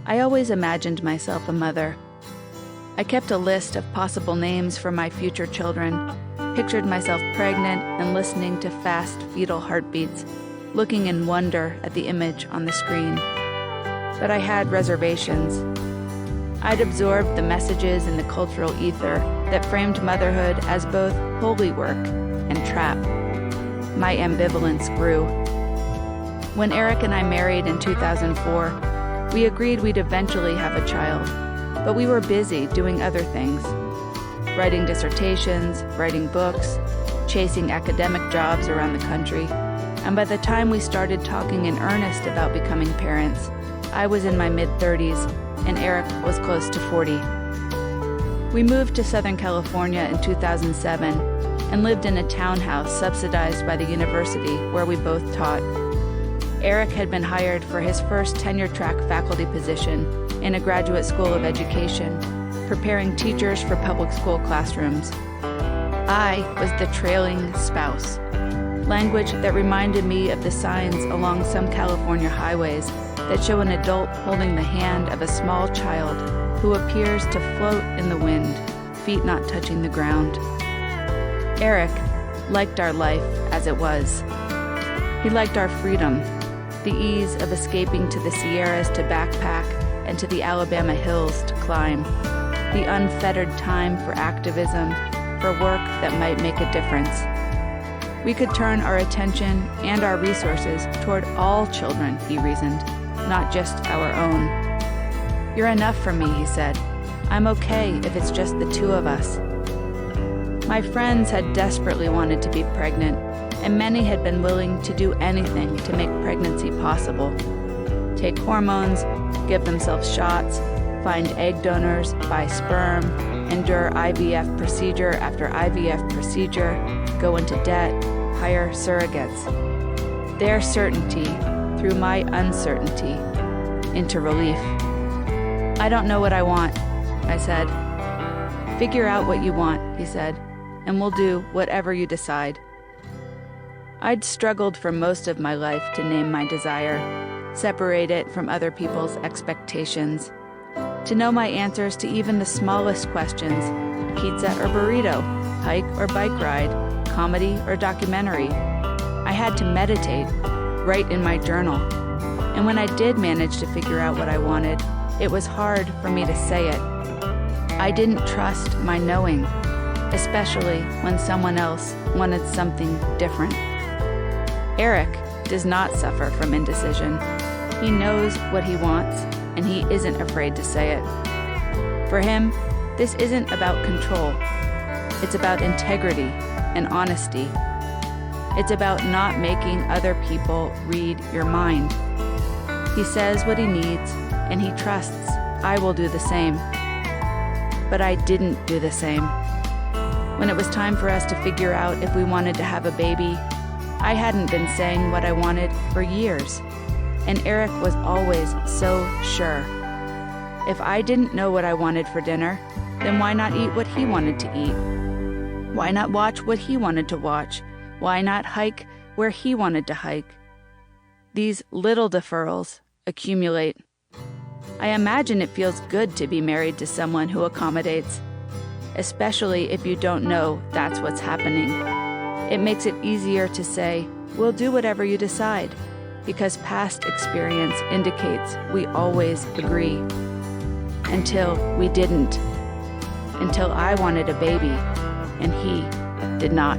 I always imagined myself a mother. I kept a list of possible names for my future children, pictured myself pregnant and listening to fast fetal heartbeats, looking in wonder at the image on the screen. But I had reservations. I'd absorbed the messages in the cultural ether that framed motherhood as both holy work and trap. My ambivalence grew. When Eric and I married in 2004, we agreed we'd eventually have a child, but we were busy doing other things. Writing dissertations, writing books, chasing academic jobs around the country, and by the time we started talking in earnest about becoming parents, I was in my mid-30s and Eric was close to 40. We moved to Southern California in 2007 and lived in a townhouse subsidized by the university where we both taught. Eric had been hired for his first tenure-track faculty position in a graduate school of education, preparing teachers for public school classrooms. I was the trailing spouse, language that reminded me of the signs along some California highways that show an adult holding the hand of a small child who appears to float in the wind, feet not touching the ground. Eric liked our life as it was. He liked our freedom, the ease of escaping to the Sierras to backpack and to the Alabama hills to climb, the unfettered time for activism, for work that might make a difference. We could turn our attention and our resources toward all children, he reasoned, not just our own. "You're enough for me," he said. "I'm okay if it's just the two of us." My friends had desperately wanted to be pregnant, and many had been willing to do anything to make pregnancy possible. Take hormones, give themselves shots, find egg donors, buy sperm, endure IVF procedure after IVF procedure, go into debt, hire surrogates. Their certainty threw my uncertainty into relief. "I don't know what I want," I said. "Figure out what you want," he said, "and we'll do whatever you decide." I'd struggled for most of my life to name my desire, separate it from other people's expectations, to know my answers to even the smallest questions: pizza or burrito, hike or bike ride, comedy or documentary. I had to meditate, write in my journal, and when I did manage to figure out what I wanted, it was hard for me to say it. I didn't trust my knowing, especially when someone else wanted something different. Eric does not suffer from indecision. He knows what he wants, and he isn't afraid to say it. For him, this isn't about control. It's about integrity and honesty. It's about not making other people read your mind. He says what he needs, and he trusts I will do the same. But I didn't do the same. When it was time for us to figure out if we wanted to have a baby, I hadn't been saying what I wanted for years, and Eric was always so sure. If I didn't know what I wanted for dinner, then why not eat what he wanted to eat? Why not watch what he wanted to watch? Why not hike where he wanted to hike? These little deferrals accumulate. I imagine it feels good to be married to someone who accommodates, especially if you don't know that's what's happening. It makes it easier to say, "We'll do whatever you decide," because past experience indicates we always agree. Until we didn't. Until I wanted a baby, and he did not.